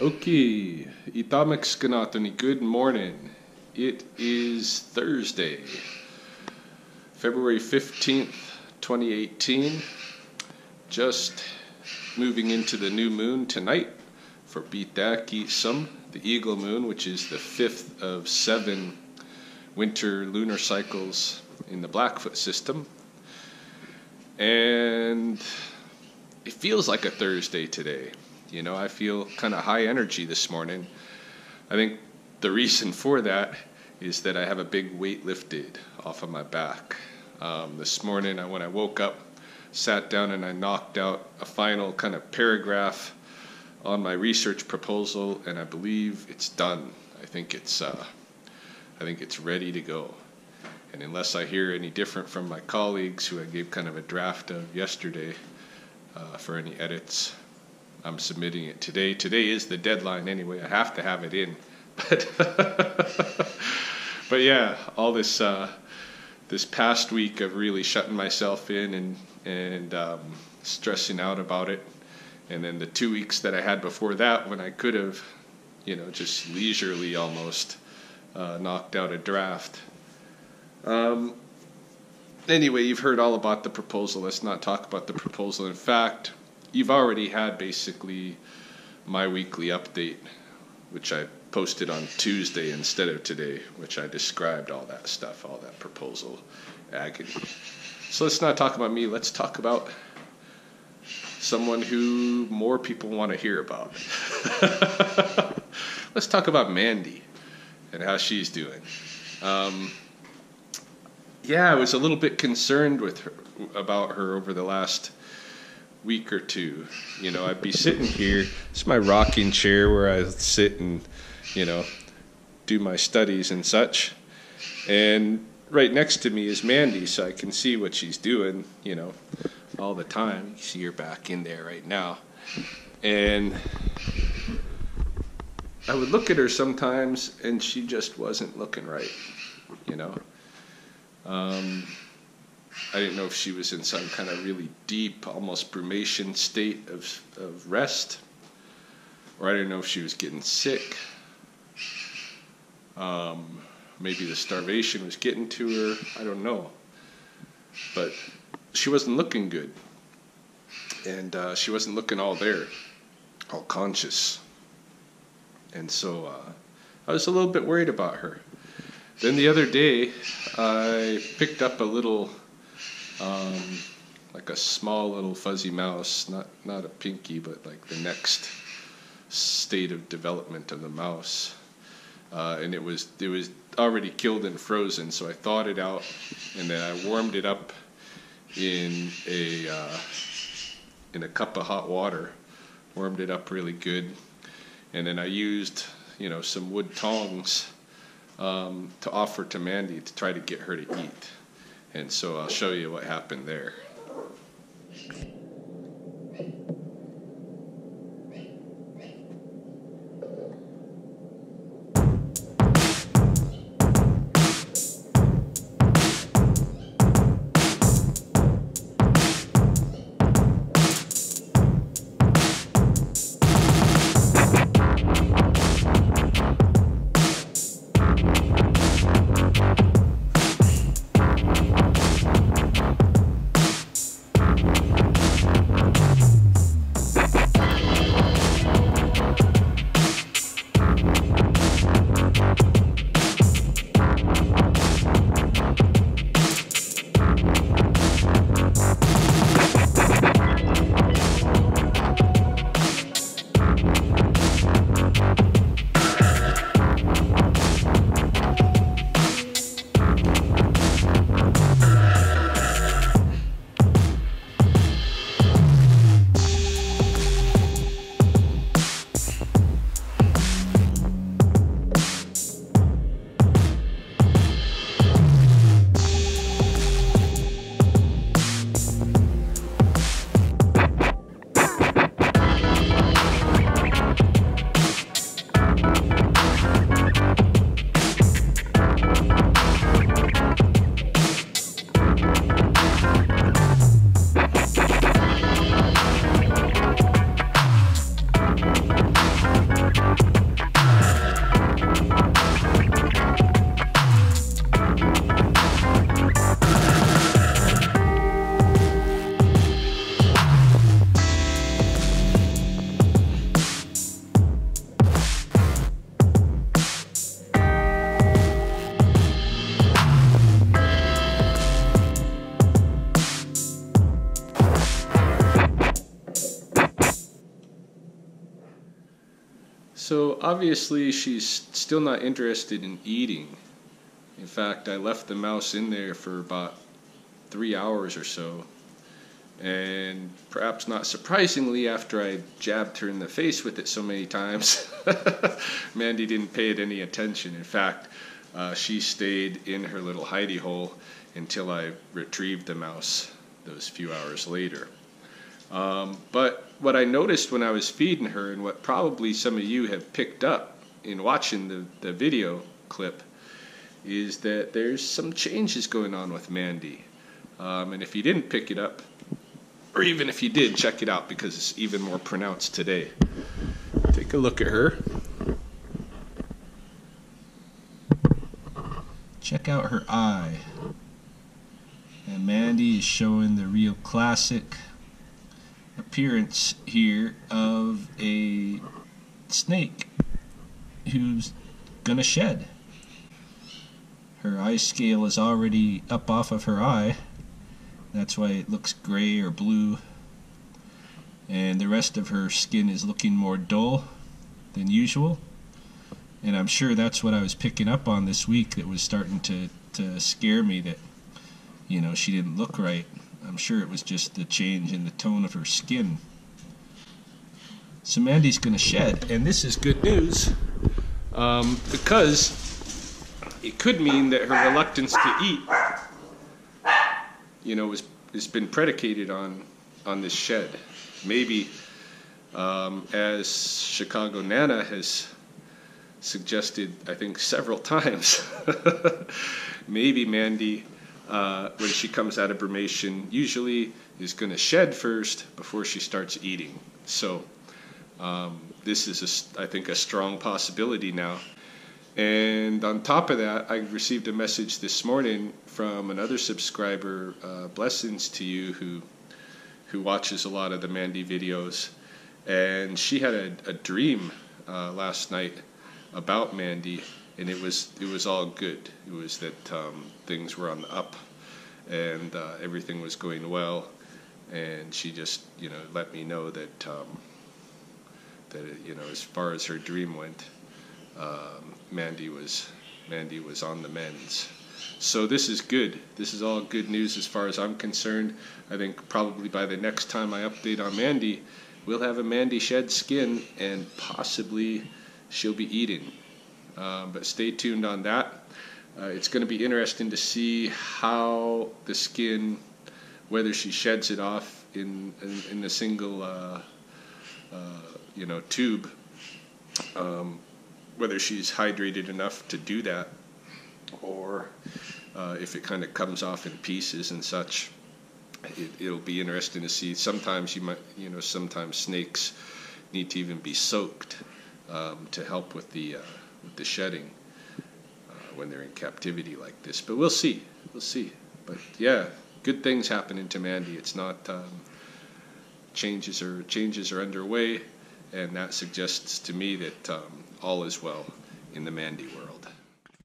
Okay, itamek skanatoni. Good morning. It is Thursday, February 15th, 2018. Just moving into the new moon tonight for Bitaki Sum, the eagle moon, which is the fifth of 7 winter lunar cycles in the Blackfoot system. And it feels like a Thursday today. You know, I feel kind of high energy this morning. I think the reason for that is that I have a big weight lifted off of my back. This morning, when I woke up, sat down and I knocked out a final kind of paragraph on my research proposal, and I believe it's done. I think it's ready to go. And unless I hear any different from my colleagues, who I gave kind of a draft of yesterday for any edits, I'm submitting it today. Today is the deadline anyway. I have to have it in. But yeah, all this past week of really shutting myself in and stressing out about it. And then the 2 weeks that I had before that, when I could have, just leisurely almost knocked out a draft. Anyway, you've heard all about the proposal. Let's not talk about the proposal. In fact, you've already had basically my weekly update, which I posted on Tuesday instead of today, which I described all that stuff, all that proposal agony. So let's not talk about me. Let's talk about someone who more people want to hear about. Let's talk about Mandy and how she's doing. I was a little bit concerned about her over the last week or two. I'd be sitting here. It's my rocking chair where I sit and, do my studies and such. And right next to me is Mandy, so I can see what she's doing, all the time. You see her back in there right now. And I would look at her sometimes, and she just wasn't looking right, I didn't know if she was in some kind of really deep, almost brumation state of rest, or I didn't know if she was getting sick. Maybe the starvation was getting to her. I don't know. But she wasn't looking good. And she wasn't looking all there, all conscious. And so I was a little bit worried about her. Then the other day, I picked up a little, like a small little fuzzy mouse, not a pinky, but like the next state of development of the mouse. And it was already killed and frozen, so I thawed it out, and then I warmed it up in a cup of hot water, warmed it up really good, and then I used, some wood tongs to offer to Mandy to try to get her to eat. And so I'll show you what happened there. So obviously she's still not interested in eating. In fact, I left the mouse in there for about 3 hours or so. And perhaps not surprisingly, after I jabbed her in the face with it so many times, Mandy didn't pay it any attention. In fact, she stayed in her little hidey hole until I retrieved the mouse those few hours later. But what I noticed when I was feeding her, and what probably some of you have picked up in watching the video clip, is that there's some changes going on with Mandy. And if you didn't pick it up, or even if you did, check it out because it's even more pronounced today. Take a look at her. Check out her eye. And Mandy is showing the real classic appearance here of a snake who's gonna shed. Her eye scale is already up off of her eye. That's why it looks gray or blue. And the rest of her skin is looking more dull than usual. And I'm sure that's what I was picking up on this week that was starting to scare me, that, you know, she didn't look right. I'm sure it was just the change in the tone of her skin. So Mandy's going to shed, and this is good news because it could mean that her reluctance to eat, you know, has been predicated on this shed. Maybe, as Chicago Nana has suggested, I think several times, maybe Mandy, when she comes out of brumation, usually is going to shed first before she starts eating. So this is, I think, a strong possibility now. And on top of that, I received a message this morning from another subscriber, blessings to you, who watches a lot of the Mandy videos. And she had a dream last night about Mandy, and it was all good. It was that things were on the up, and everything was going well. And she just, you know, let me know that you know, as far as her dream went, Mandy was on the mends. So this is good. This is all good news as far as I'm concerned. I think probably by the next time I update on Mandy, we'll have a Mandy shed skin, and possibly she'll be eating. But stay tuned on that. It's going to be interesting to see how the skin, whether she sheds it off in a single you know, tube, whether she's hydrated enough to do that, or if it kind of comes off in pieces and such. It'll be interesting to see. Sometimes sometimes snakes need to even be soaked to help with the shedding when they're in captivity like this. But we'll see. But yeah, good things happening to Mandy. It's not changes are underway, and that suggests to me that all is well in the Mandy world.